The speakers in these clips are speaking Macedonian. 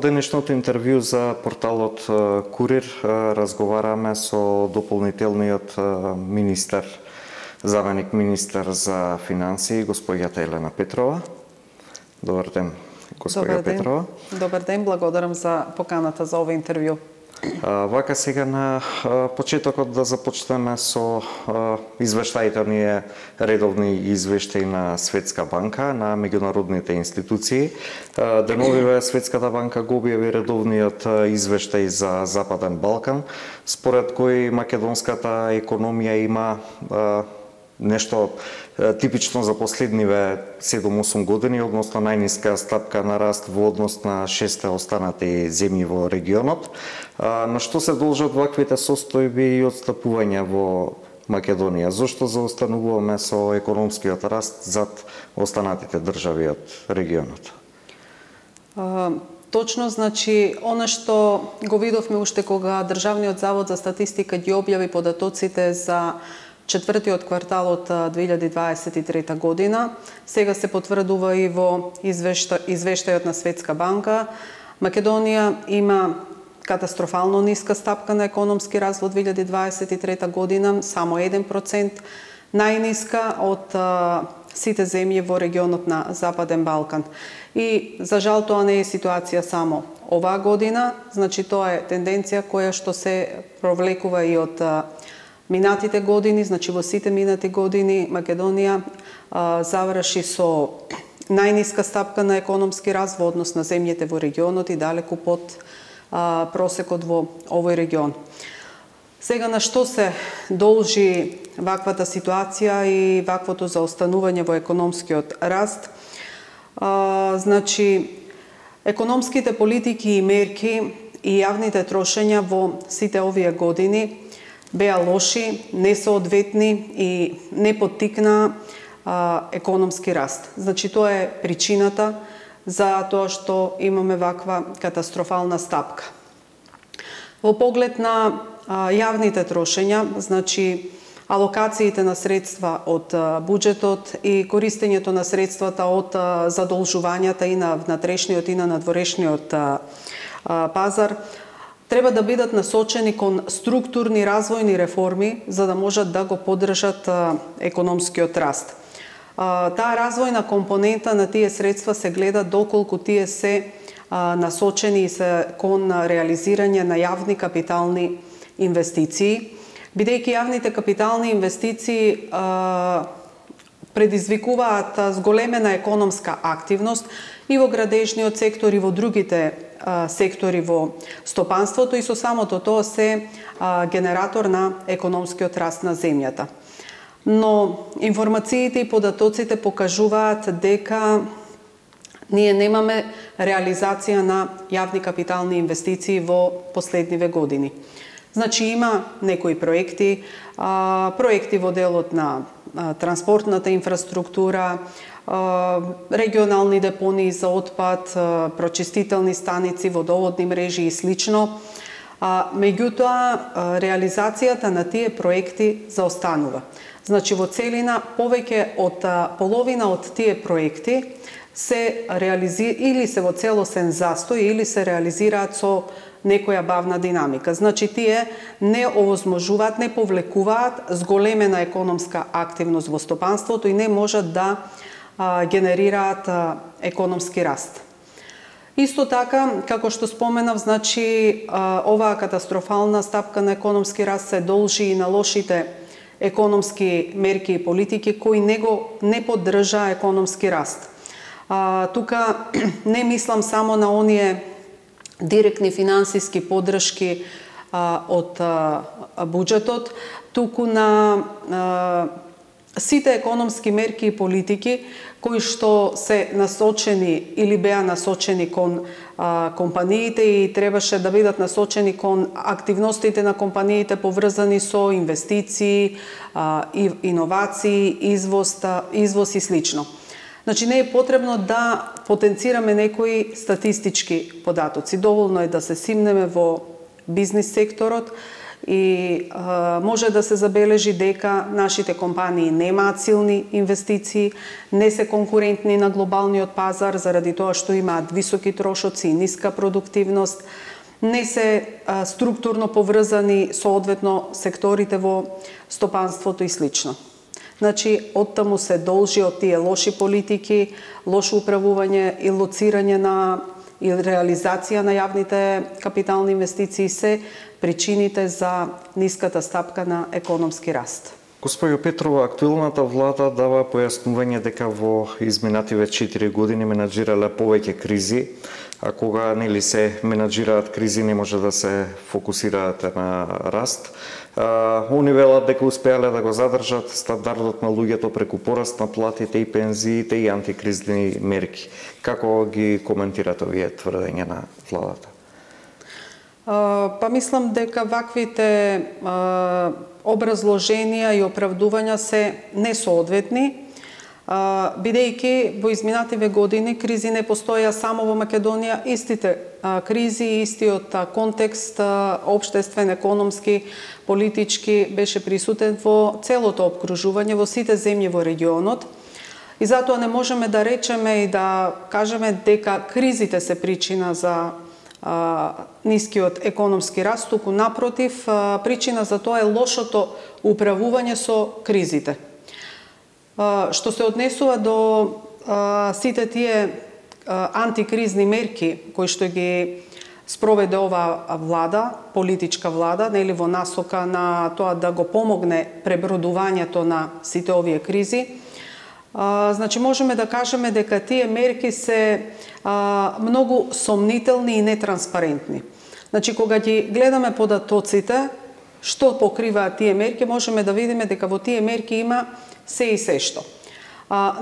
денешното интервју за порталот Курир разговараме со дополнителниот министар, заменик министар за финансии, госпоѓата Елена Петрова. Добар ден, госпоѓа Петрова. Добар ден, благодарам за поканата за ова интервју. Вака сега на почетокот да започнеме со извештаите, оние редовни извештаи на Светска банка, на меѓународните институции. Деновиве Светската банка го објави редовниот извештај за Западен Балкан, според кој македонската економија има нешто типично за последниве 7-8 години, односно најниска стапка на раст во однос на 6 останати земји во регионот. На што се должат ваквите состојби и отстапувања во Македонија? Зошто заостануваме со економскиот раст зад останатите држави од регионот? Точно, значи, она што го видовме уште кога Државниот завод за статистика ги објави податоците за четвртиот квартал од 2023 година. Сега се потврдува и во извештајот на Светска банка. Македонија има катастрофално ниска стапка на економски раст во 2023 година, само 1%, најниска од сите земји во регионот на Западен Балкан. И за жал тоа не е ситуација само оваа година, значи тоа е тенденција која што се провлекува и од минатите години, значи во сите минати години Македонија заврши со најниска стапка на економски раст во однос на земјите во регионот и далеку под просекот во овој регион. Сега на што се должи ваквата ситуација и ваквото заостанување во економскиот раст? Значи, економските политики и мерки и јавните трошења во сите овие години беа лоши, несоодветни и не поттикна економски раст. Значи, тоа е причината за тоа што имаме ваква катастрофална стапка. Во поглед на јавните трошења, значи алокациите на средства од буџетот и користењето на средствата од задолжувањата и на внатрешниот и на надворешниот пазар, треба да бидат насочени кон структурни развојни реформи за да можат да го поддржат економскиот раст. Таа развојна компонента на тие средства се гледа доколку тие се насочени и се кон реализирање на јавни капитални инвестиции, бидејќи јавните капитални инвестиции предизвикуваат зголемена економска активност и во градежниот сектор и во другите сектори во стопанството и со самото тоа се генератор на економскиот раст на земјата. Но информациите и податоците покажуваат дека ние немаме реализација на јавни капитални инвестиции во последниве години. Значи има некои проекти, проекти во делот на транспортната инфраструктура, регионални депонии за отпад, прочистителни станици, водоводни мрежи и слично. Меѓутоа, реализацијата на тие проекти заостанува. Значи, во целина, повеќе од половина од тие проекти се или се во целосен застој, или се реализираат со некоја бавна динамика. Значи, тие не овозможуваат, не повлекуваат зголемена економска активност во стопанството и не можат да генерираат економски раст. Исто така, како што споменав, значи, оваа катастрофална стапка на економски раст се должи и на лошите економски мерки и политики кои не поддржа економски раст. Тука не мислам само на оние директни финансиски поддршки од буџетот, туку на сите економски мерки и политики кои што се насочени или беа насочени кон компаниите и требаше да бидат насочени кон активностите на компаниите поврзани со инвестиции, иновации, извоз и слично. Значи, не е потребно да потенцираме некои статистички податоци. Доволно е да се симнеме во бизнис секторот и може да се забележи дека нашите компании немаат силни инвестиции, не се конкурентни на глобалниот пазар заради тоа што имаат високи трошоци и ниска продуктивност, не се структурно поврзани соодветно секторите во стопанството и слично. Значи, оттаму се должи од тие лоши политики, лошо управување и лоцирање и реализација на јавните капитални инвестиции се причините за ниската стапка на економски раст. Госпоѓо Петрова, актуелната влада дава појаснување дека во изминативе 4 години менаџирале повеќе кризи, а кога нели се менаџираат кризи не може да се фокусираат на раст. Они велат дека успеале да го задржат стандардот на луѓето преку пораст на платите и пензиите и антикризни мерки. Како ги коментирате овие тврдења на владата? Па мислам дека ваквите образложенија и оправдувања се несоодветни, бидејќи во изминативе години кризи не постоја само во Македонија, истите кризи, истиот контекст, општествен, економски, политички беше присутен во целото опкружување, во сите земји во регионот. И затоа не можеме да речеме и да кажеме дека кризите се причина за нискиот економски раст, туку напротив, причина за тоа е лошото управување со кризите. Што се однесува до сите тие антикризни мерки кои што ги спроведе оваа влада, политичка влада, нели во насока на тоа да го помогне пребродувањето на сите овие кризи, значи можеме да кажеме дека тие мерки се многу сомнителни и нетранспарентни. Значи кога ги гледаме податоците, што покриваат тие мерки, можеме да видиме дека во тие мерки има се и се што.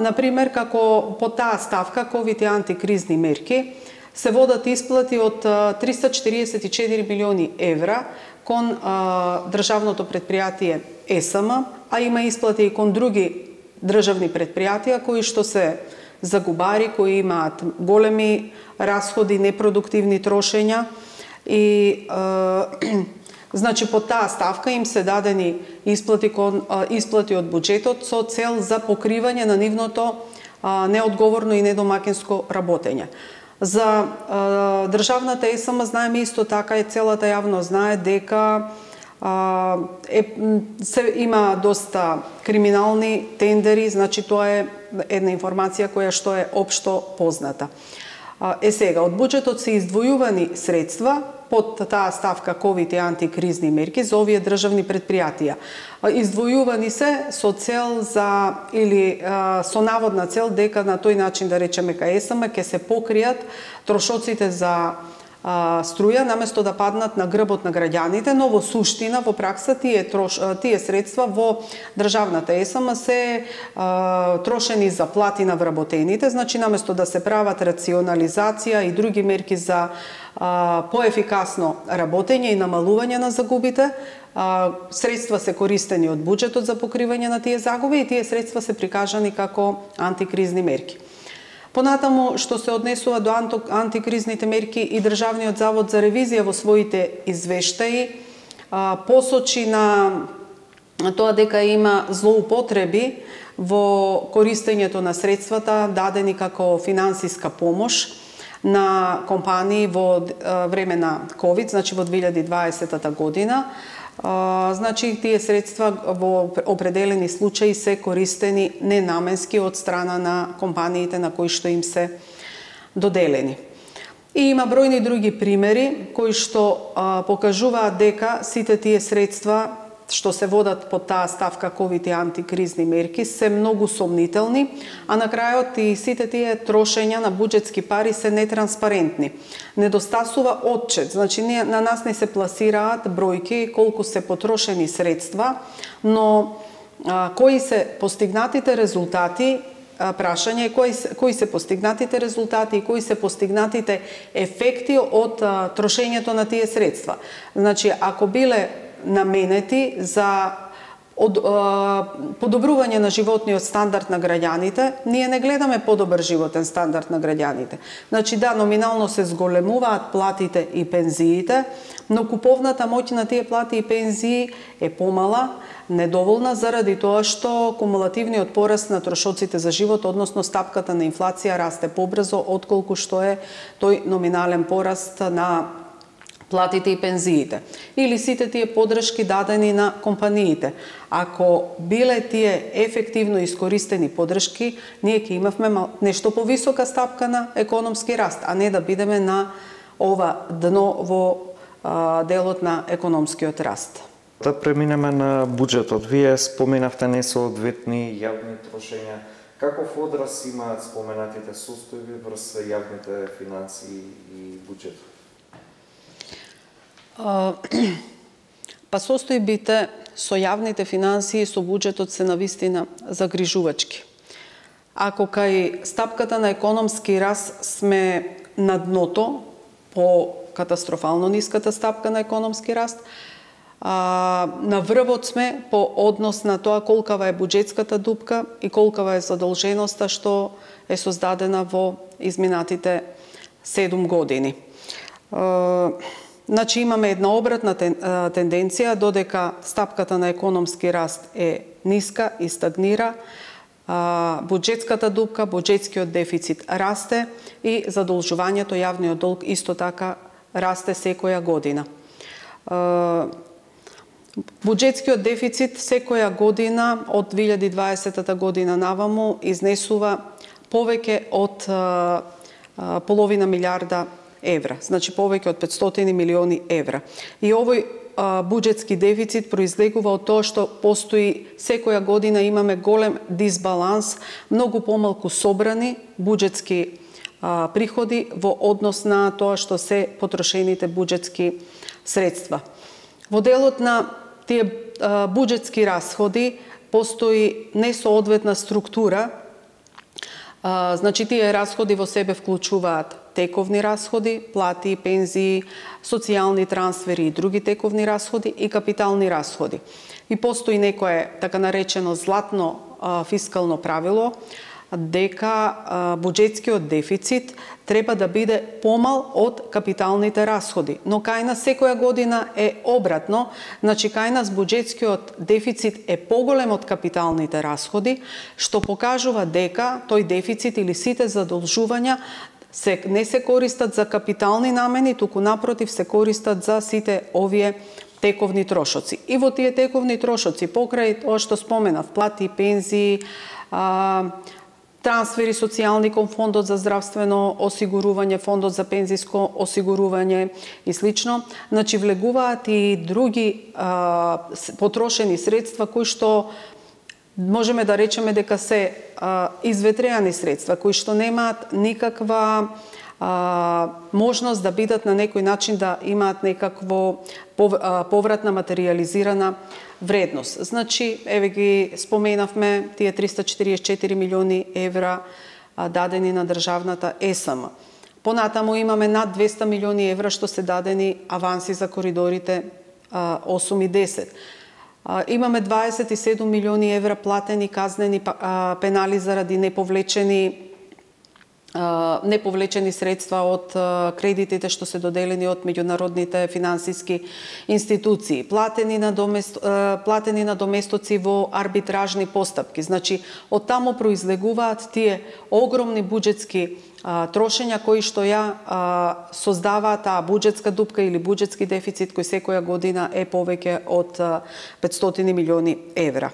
Например, како по таа ставка ковид и антикризни мерки се водат исплати од 344 милиони евра кон државното предпријатие ЕСМ, а има исплати и кон други државни предпријатија кои што се загубари, кои имаат големи расходи, непродуктивни трошења и значи по таа ставка им се дадени исплати од буџетот со цел за покривање на нивното неодговорно и недомакинско работење. За државната ЕСМ знаеме исто така и целата јавност знае дека има доста криминални тендери, значи тоа е една информација која што е општо позната. Сега, од буџетот се издвојувани средства под таа ставка ковид и антикризни мерки за овие државни предпријатија. Издвојувани се со цел за или со наводна цел дека на тој начин, да речеме, кај ЕСМ ќе се покријат трошоците за струја, наместо да паднат на грбот на граѓаните, но во суштина, во пракса, тие средства во државната ЕСМ се трошени за плати на вработените, значи наместо да се прават рационализација и други мерки за поефикасно работење и намалување на загубите, средства се користени од буџетот за покривање на тие загуби и тие средства се прикажани како антикризни мерки. Понатаму, што се однесува до антикризните мерки, и Државниот завод за ревизија во своите извештаи посочи на тоа дека има злоупотреби во користењето на средствата дадени како финансиска помош на компании во време на COVID, значи во 2020 година. Значи, тие средства во определени случаи се користени ненаменски од страна на компаниите на кои што им се доделени. И има бројни други примери кои што покажуваат дека сите тие средства што се водат под таа ставка ковид и антикризни мерки се многу сомнителни, а на крајот и сите тие трошења на буџетски пари се нетранспарентни. Недостасува отчет, значи на нас не се пласираат бројки колку се потрошени средства, но кои се постигнатите резултати, прашање е кои се постигнатите резултати и кои се постигнатите ефекти од трошењето на тие средства. Значи, ако биле наменети за од подобрување на животниот стандард на граѓаните, ние не гледаме подобар животен стандард на граѓаните. Значи да, номинално се зголемуваат платите и пензиите, но куповната моќ на тие плати и пензии е помала, недоволна заради тоа што кумулативниот пораст на трошоците за живот, односно стапката на инфлација расте побрзо отколку што е тој номинален пораст на платите и пензиите. Или сите тие подршки дадени на компаниите. Ако биле тие ефективно искористени подршки, ние ќе имавме нешто повисока стапка на економски раст, а не да бидеме на ова дно во делот на економскиот раст. Да преминеме на буџетот. Вие споменавте несоодветни јавни трошења. Каков одраз имаат споменатите состојби врз јавните финансии и буџетот? Па состојбите со јавните финансии со буџетот се навистина загрижувачки. Ако кај стапката на економски раст сме на дното по катастрофално ниската стапка на економски раст, на врвот сме по однос на тоа колкава е буџетската дупка и колкава е задолженоста што е создадена во изминатите 7 години. Значи имаме една обратна тенденција, додека стапката на економски раст е ниска и стагнира, буџетската дупка, буџетскиот дефицит расте и задолжувањето, јавниот долг исто така расте секоја година. Буџетскиот дефицит секоја година од 2020 година наваму изнесува повеќе од половина милиарда евра, значи повеќе од 500 милиони евра. И овој буџетски дефицит произлегува од тоа што постои секоја година имаме голем дисбаланс, многу помалку собрани буџетски приходи во однос на тоа што се потрошените буџетски средства. Во делот на тие буџетски расходи постои несоодветна структура. Значи тие расходи во себе вклучуваат тековни расходи, плати, пензии, социјални трансфери и други тековни расходи и капитални расходи. И постои некое така наречено златно фискално правило дека буџетскиот дефицит треба да биде помал од капиталните расходи. Но кај нас секоја година е обратно, значи кај нас буџетскиот дефицит е поголем од капиталните расходи, што покажува дека тој дефицит или сите задолжувања не се користат за капитални намени, туку напротив се користат за сите овие тековни трошоци. И во тие тековни трошоци, покрај тоа што споменав, плати, пензии, трансфери социјални кон фондот за здравствено осигурување, фондот за пензиско осигурување и слично, значи влегуваат и други потрошени средства кои што можеме да речеме дека се изветреани средства, кои што немаат никаква можност да бидат на некој начин да имаат некакво повратна материјализирана вредност. Значи, еве ги споменавме тие 344 милиони евра дадени на државната ЕСМ. Понатаму имаме над 200 милиони евра што се дадени аванси за коридорите 8 и 10. Имаме 27 милиони евра платени казнени пенали заради неповлечени средства од кредитите што се доделени од меѓународните финансиски институции, платени надоместоци во арбитражни постапки. Значи, од таму произлегуваат тие огромни буџетски трошења кои што ја создаваат таа буџетска дупка или буџетски дефицит кој секоја година е повеќе од 500 милиони евра.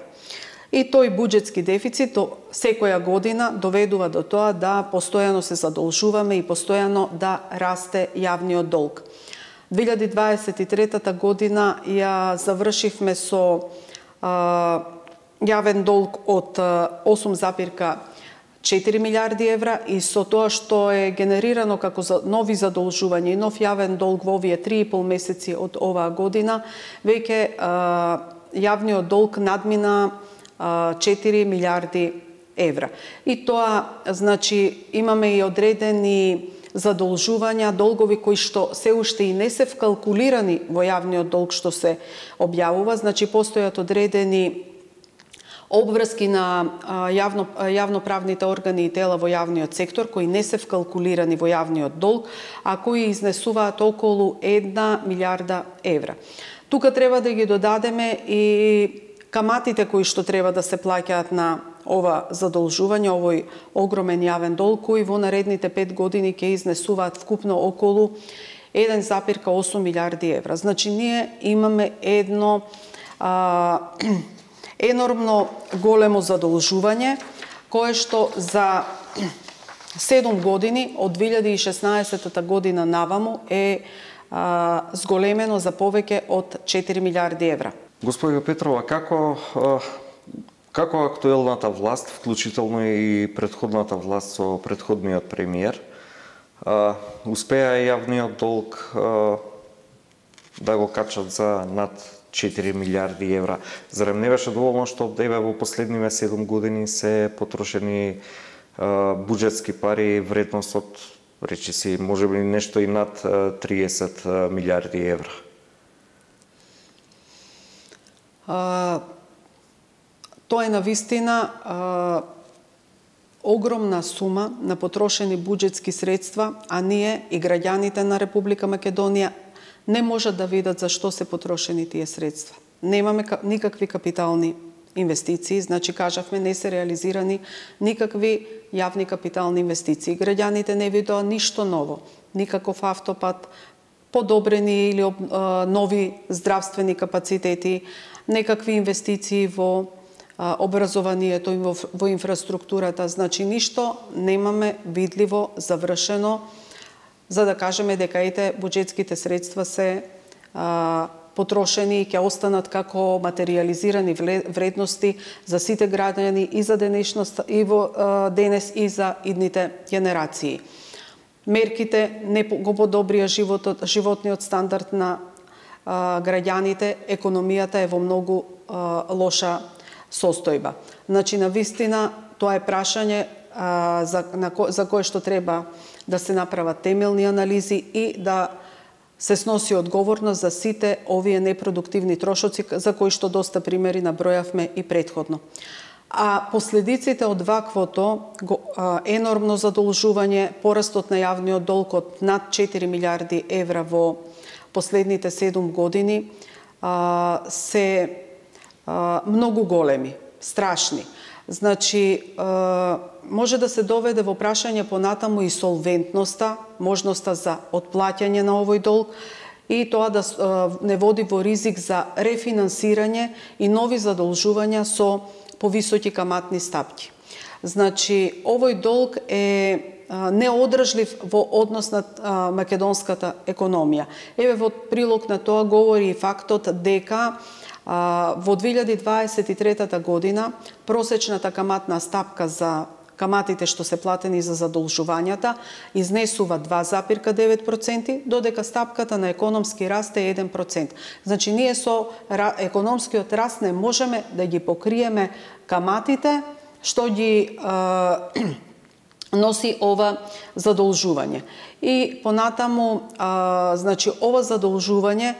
И тој буџетски дефицит секоја година доведува до тоа да постојано се задолжуваме и постојано да расте јавниот долг. 2023 година ја завршивме со јавен долг од 8,4 милиарди евра и со тоа што е генерирано како нови задолжувања и нов јавен долг во овие 3,5 месеци од оваа година, веќе јавниот долг надмина 4 милиарди евра. И тоа, значи, имаме и одредени задолжувања, долгови кои што се уште и не се вкалкулирани во јавниот долг што се објавува, значи постојат одредени обврски на јавноправните органи и тела во јавниот сектор кои не се вкалкулирани во јавниот долг, а кои изнесуваат околу 1 милиарда евра. Тука треба да ги додадеме и каматите кои што треба да се плаќаат на ова задолжување, овој огромен јавен долг, кои во наредните 5 години ќе изнесуваат вкупно околу 1,8 милиарди евра. Значи, ние имаме едно енормно големо задолжување, кое што за 7 години, од 2016 година наваму, е зголемено за повеќе од 4 милиарди евра. Господине Петрова, како актуелната власт, вклучително и предходната власт со предходниот премиер, успеа јавниот долг да го качат за над 4 милиарди евра? Зарем не беше доволно што во последниве 7 години се потрошени буџетски пари, вредност од, речиси, можеби нешто и над 30 милиарди евра? Тоа е навистина огромна сума на потрошени буџетски средства, а ние и граѓаните на Република Македонија не можат да видат за што се потрошени тие средства. Немаме никакви капитални инвестиции, значи кажавме не се реализирани никакви јавни капитални инвестиции. Граѓаните не видоа ништо ново, никаков автопат, подобрени или нови здравствени капацитети, некакви инвестиции во образованието и во инфраструктурата. Значи ништо немаме видливо, завршено, за да кажеме дека ете буџетските средства се потрошени и ќе останат како материјализирани вредности за сите граѓани и за денешноста, и во денес и за идните генерации. Мерките не го подобрија животниот стандард на граѓаните, економијата е во многу лоша состојба. Значи, навистина, тоа е прашање за кое што треба да се направат темелни анализи и да се сноси одговорност за сите овие непродуктивни трошоци, за кои што доста примери набројавме и претходно. А последиците од ваквото енормно задолжување, порастот на јавниот долг од над 4 милиарди евра во последните 7 години се многу големи, страшни. Значи, може да се доведе во прашање понатаму и солвентноста, можноста за отплаќање на овој долг и тоа да не води во ризик за рефинансирање и нови задолжувања со повисоки каматни стапки. Значи, овој долг е неодржлив во однос на македонската економија. Еве, во прилог на тоа говори и фактот дека во 2023 година просечната каматна стапка за каматите што се платени за задолжувањата изнесува 2,9%, додека стапката на економски раст е 1%. Значи, ние со економскиот раст не можеме да ги покриеме каматите што ги носи ова задолжување. И понатаму, значи, ова задолжување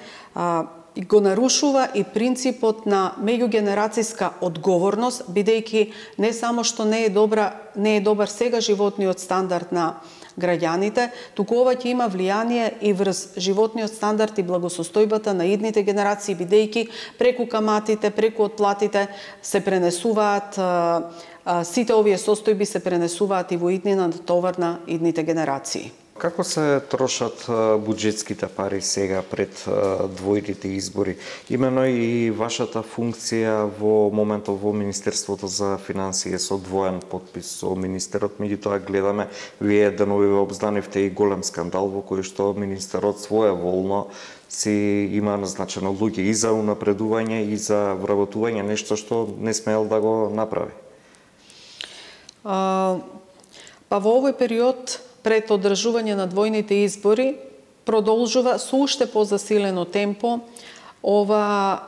го нарушува и принципот на меѓугенерацијска одговорност, бидејќи не само што не е добар сега животниот стандард на граѓаните, туку ова ќе има влијание и врз животниот стандард и благосостојбата на идните генерации, бидејќи преку каматите, преку отплатите се пренесуваат сите овие состојби се пренесуваат и во иднина на товар на идните генерации. Како се трошат буџетските пари сега пред двојните избори? Имено и вашата функција во моментот во Министерството за финансии со двоен подпис со министерот, меѓутоа гледаме вие деновиве обзнанивте и голем скандал во кој што министерот своеволно си има назначено луѓе и за унапредување и за вработување, нешто што не смеел да го направи. Па во овој период пред одржување на двојните избори продолжува со уште позасилено темпо ова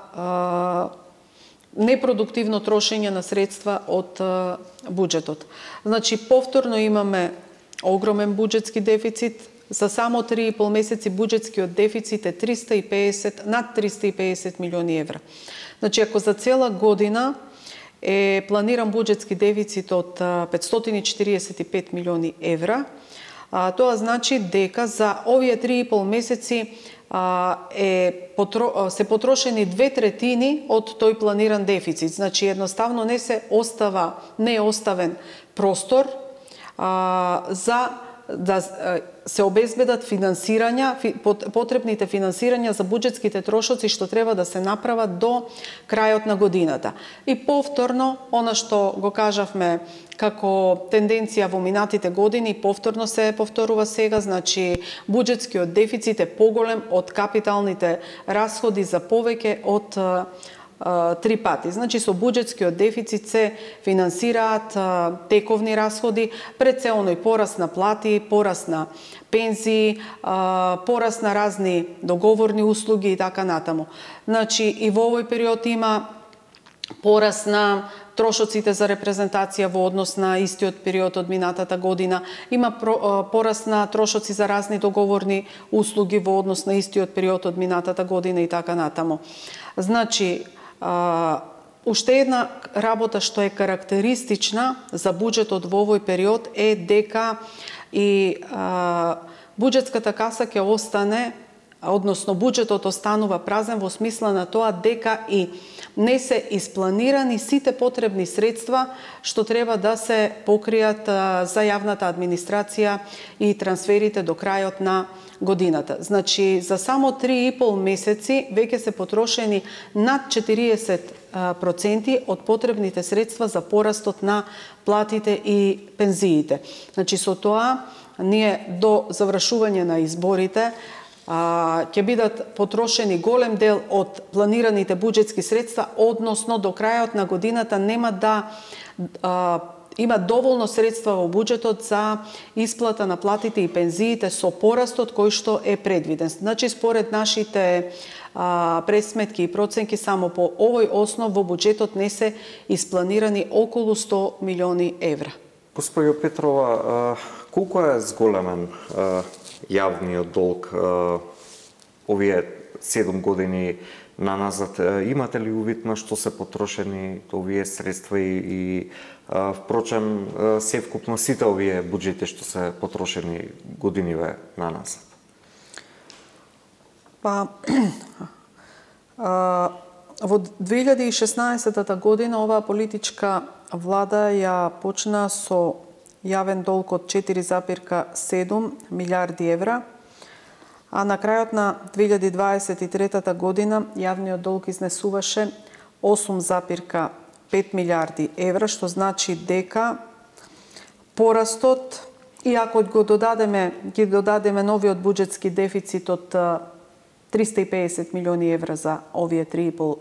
непродуктивно трошење на средства од буџетот. Значи, повторно имаме огромен буџетски дефицит. За само 3,5 месеци буџетскиот дефицит е над 350 милиони евра. Значи, ако за цела година е планиран буџетски дефицит од 545 милиони евра. Тоа значи дека за овие 3,5 месеци се потрошени 2/3 од тој планиран дефицит. Значи едноставно не е оставен простор за да се обезбедат потребните финансирања за буџетските трошоци што треба да се направат до крајот на годината. И повторно, она што го кажавме како тенденција во минатите години, повторно се повторува сега, значи буџетскиот дефицит е поголем од капиталните расходи за повеќе од 3 пати. Значи со буџетскиот дефицит се финансираат тековни расходи, пред се оној пораст на плати, пораст на пензии, пораст на разни договорни услуги и така натаму. Значи и во овој период има пораст на трошоците за репрезентација во однос на истиот период од минатата година, има пораст на трошоци за разни договорни услуги во однос на истиот период од минатата година и така натаму. Значи, уште една работа што е карактеристична за буџетот во овој период е дека и буџетската каса ќе остане, односно буџетот останува празен во смисла на тоа дека и не се испланирани сите потребни средства што треба да се покријат за јавната администрација и трансферите до крајот на годината. Значи, за само 3,5 месеци веќе се потрошени над 40% од потребните средства за порастот на платите и пензиите. Значи, со тоа, ние до завршување на изборите ќе бидат потрошени голем дел од планираните буџетски средства, односно до крајот на годината нема да има доволно средства во буџетот за исплата на платите и пензиите со порастот кој што е предвиден. Значи, според нашите пресметки и проценки, само по овој основ во буџетот не се испланирани околу 100 милиони евра. Госпоѓо Петрова, колку е зголемен јавниот долг овие 7 години наназад? Имате ли увид на што се потрошени овие средства и впрочем севкупно сите овие буџети што се потрошени годиниве наназад? Во 2016 година оваа политичка влада ја почна со јавен долг од 4,7 милиарди евра, а на крајот на 2023 година јавниот долг изнесуваше 8,5 милиарди евра, што значи дека порастот, и ако ги додадеме новиот буџетски дефицит од 350 милиони евра за овие 3,5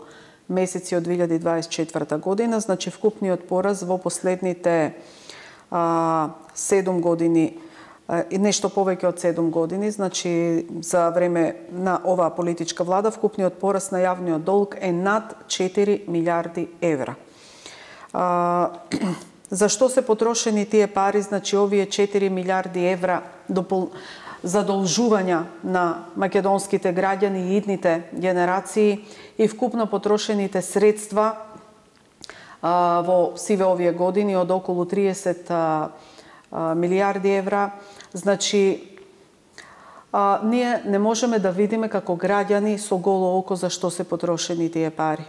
месеци од 2024 година, значи вкупниот пораст во последните 7 години, и нешто повеќе од 7 години, значи за време на оваа политичка влада, вкупниот пораст на јавниот долг е над 4 милиарди евра. Зашто се потрошени тие пари? Значи овие 4 милиарди евра задолжувања на македонските граѓани и идните генерации и вкупно потрошените средства во сиве овие години од околу 30 милиарди евра. Значи, ние не можеме да видиме како граѓани со голо око за што се потрошени тие пари.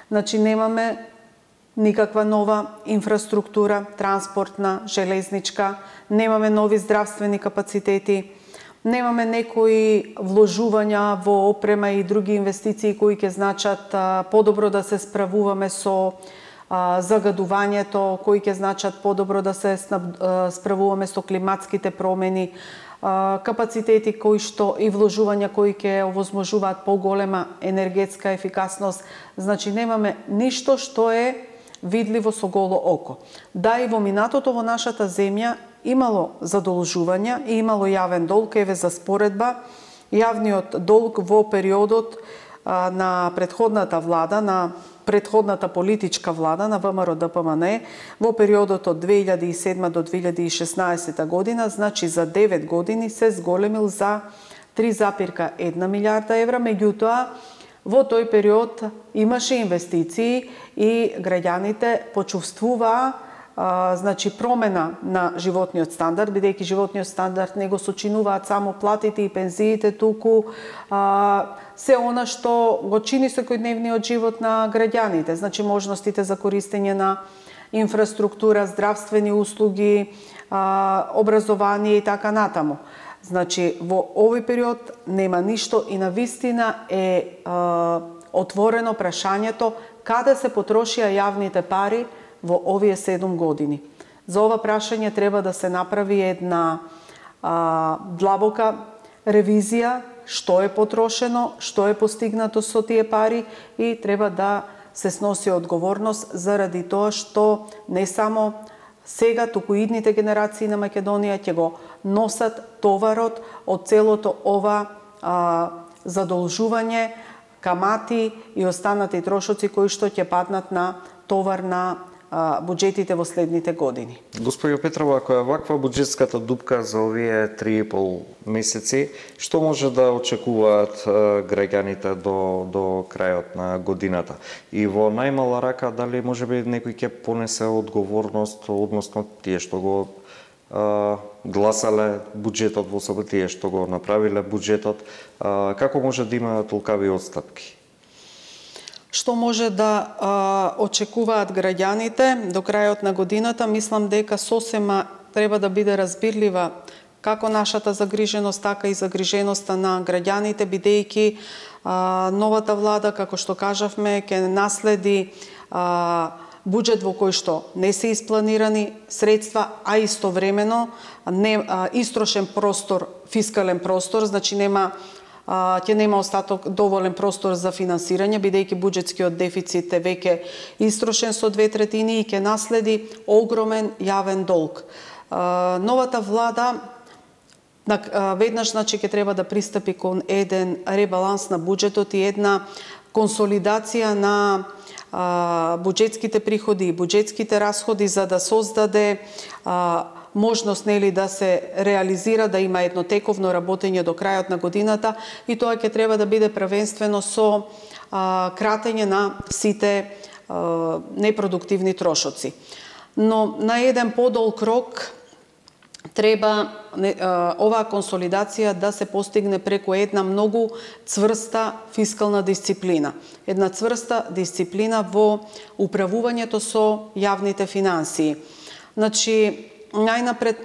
Значи, немаме никаква нова инфраструктура, транспортна, железничка, немаме нови здравствени капацитети, немаме некои вложувања во опрема и други инвестиции кои ќе значат подобро да се справуваме со загадувањето, кои ќе значат подобро да се справуваме со климатските промени, капацитети кои што и вложувања кои ќе овозможуваат поголема енергетска ефикасност. Значи, немаме ништо што е видливо со голо око. Да, и во минатото во нашата земја имало задолжувања и имало јавен долг. Еве за споредба, јавниот долг во периодот на претходната влада, на претходната политичка влада на ВМРО-ДПМНЕ во периодот од 2007 до 2016 година, значи за 9 години се зголемил за 3,1 милиарда евра, меѓутоа Во тој период имаше инвестиции и граѓаните почувствуваа значи промена на животниот стандард, бидејќи животниот стандард не го сочинуваат само платите и пензиите, туку се она што го чини секојдневниот живот на граѓаните, значи можностите за користење на инфраструктура, здравствени услуги, образование и така натаму. Значи, во овој период нема ништо и навистина е отворено прашањето каде се потрошија јавните пари во овие 7 години. За ова прашање треба да се направи една длабока ревизија, што е потрошено, што е постигнато со тие пари и треба да се сноси одговорност заради тоа што не само сега, туку идните генерации на Македонија ќе го носат товарот од целото ова задолжување, камати и останати трошоци кои што ќе паднат на товар на буџетите во следните години. Госпоѓо Петрова, ако е ваква буџетската дупка за овие 3,5 месеци, што може да очекуваат граѓаните до крајот на годината? И во најмала рака, дали можеби некој ќе понесе одговорност, односно тие што го гласале буџетот во собот, тие што го направиле буџетот, како може да има толкави отстапки? Што може да очекуваат граѓаните до крајот на годината, мислам дека сосема треба да биде разбирлива како нашата загриженост, така и загриженоста на граѓаните, бидејќи новата влада, како што кажавме, ќе наследи буџет во кој што не се испланирани средства, а истовремено не истрошен простор, фискален простор, значи ќе нема остаток доволен простор за финансирање, бидејќи буџетскиот дефицит е веќе истрошен со 2/3 и ќе наследи огромен јавен долг. Новата влада веднаш значи ќе треба да пристапи кон еден ребаланс на буџетот и една консолидација на буџетските приходи и буџетските расходи за да создаде можност нели да се реализира, да има едно тековно работење до крајот на годината и тоа ќе треба да биде првенствено со кратење на сите непродуктивни трошоци. Но на еден подолг рок треба оваа консолидација да се постигне преку една многу цврста фискална дисциплина. Една цврста дисциплина во управувањето со јавните финансии. Значи, најнапред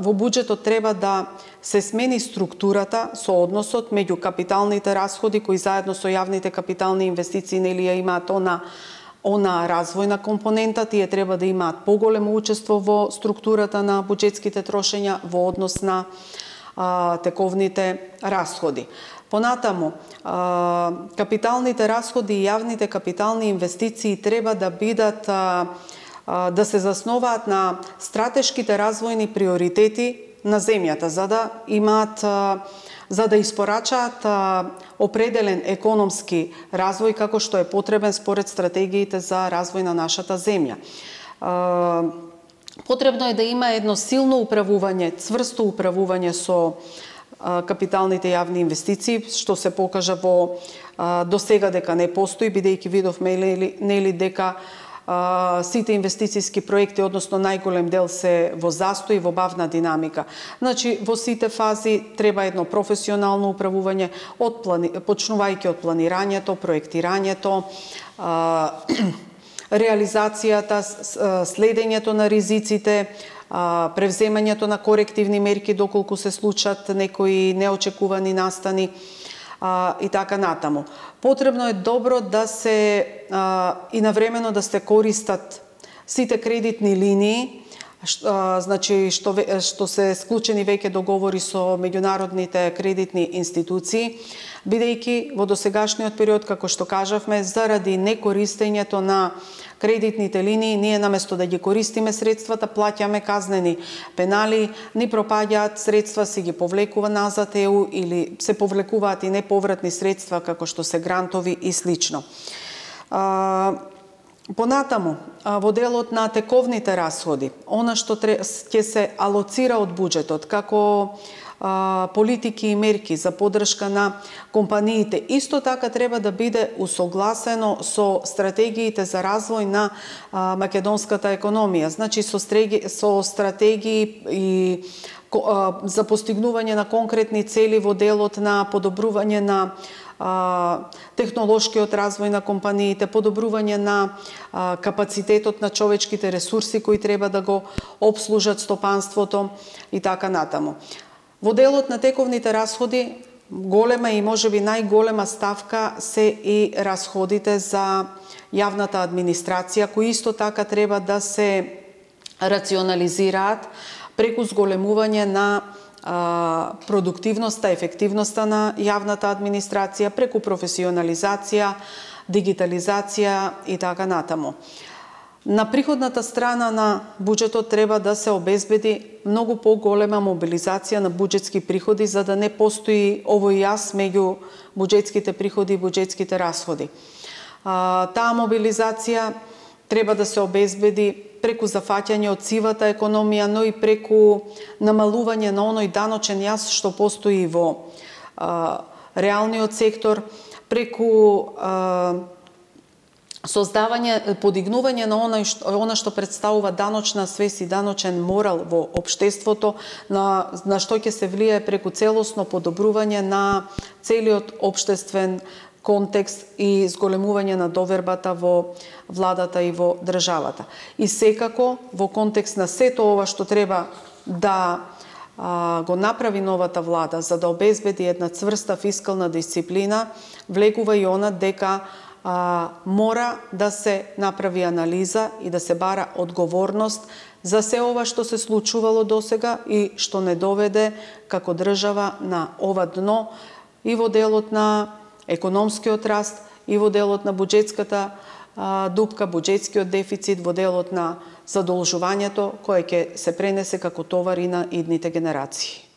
во буџетот треба да се смени структурата со односот меѓу капиталните расходи кои заедно со јавните капитални инвестиции нели ја имаат она развојна компонента, тие треба да имаат поголемо учество во структурата на буџетските трошења во однос на тековните расходи. Понатаму, капиталните расходи и јавните капитални инвестиции треба да бидат да се засноваат на стратешките развојни приоритети на земјата, за да испорачаат определен економски развој како што е потребен според стратегиите за развој на нашата земја. Потребно е да има едно силно управување, цврсто управување со капиталните јавни инвестиции, што се покажа во досега дека не постои, бидејќи видовме нели дека сите инвестицијски проекти, односно најголем дел се во застој, во бавна динамика. Значи, во сите фази треба едно професионално управување, почнувајќи од планирањето, проектирањето, реализацијата, следењето на ризиците, превземањето на корективни мерки доколку се случат некои неочекувани настани и така натаму. Потребно е добро да се и навремено да се користат сите кредитни линии, значи што се склучени веќе договори со меѓународните кредитни институции, бидејќи во досегашниот период, како што кажавме, заради некористењето на кредитните линии, ние наместо да ги користиме средствата, плаќаме казнени пенали, ни пропаѓаат средства, си ги повлекува назад ЕУ или се повлекуваат и неповратни средства како што се грантови и слично. Понатаму, во делот на тековните расходи, она што ќе се алоцира од буџетот, како политики и мерки за поддршка на компаниите. Исто така треба да биде усогласено со стратегиите за развој на македонската економија. Значи со стратегии и за постигнување на конкретни цели во делот на подобрување на технолошкиот развој на компаниите, подобрување на капацитетот на човечките ресурси кои треба да го обслужат стопанството и така натаму. Во делот на тековните расходи, голема и можеби најголема ставка се и расходите за јавната администрација, кои исто така треба да се рационализираат преку зголемување на продуктивноста, ефективноста на јавната администрација, преку професионализација, дигитализација и така натаму. На приходната страна на буџетот треба да се обезбеди многу поголема мобилизација на буџетски приходи, за да не постои овој јаз меѓу буџетските приходи и буџетските расходи. Таа мобилизација треба да се обезбеди преку зафаќање од сивата економија, но и преку намалување на оној даночен јаз што постои во реалниот сектор, преку создавање, подигнување на она што представува даночна свест и даночен морал во општеството, на што ќе се влие преку целосно подобрување на целиот општествен контекст и зголемување на довербата во владата и во државата. И секако, во контекст на сето ова што треба да го направи новата влада за да обезбеди една цврста фискална дисциплина, влегува и она дека мора да се направи анализа и да се бара одговорност за се ова што се случувало досега и што не доведе како држава на ова дно и во делот на економскиот раст и во делот на буџетската дупка, буџетскиот дефицит, во делот на задолжувањето кое ќе се пренесе како товар и на идните генерации.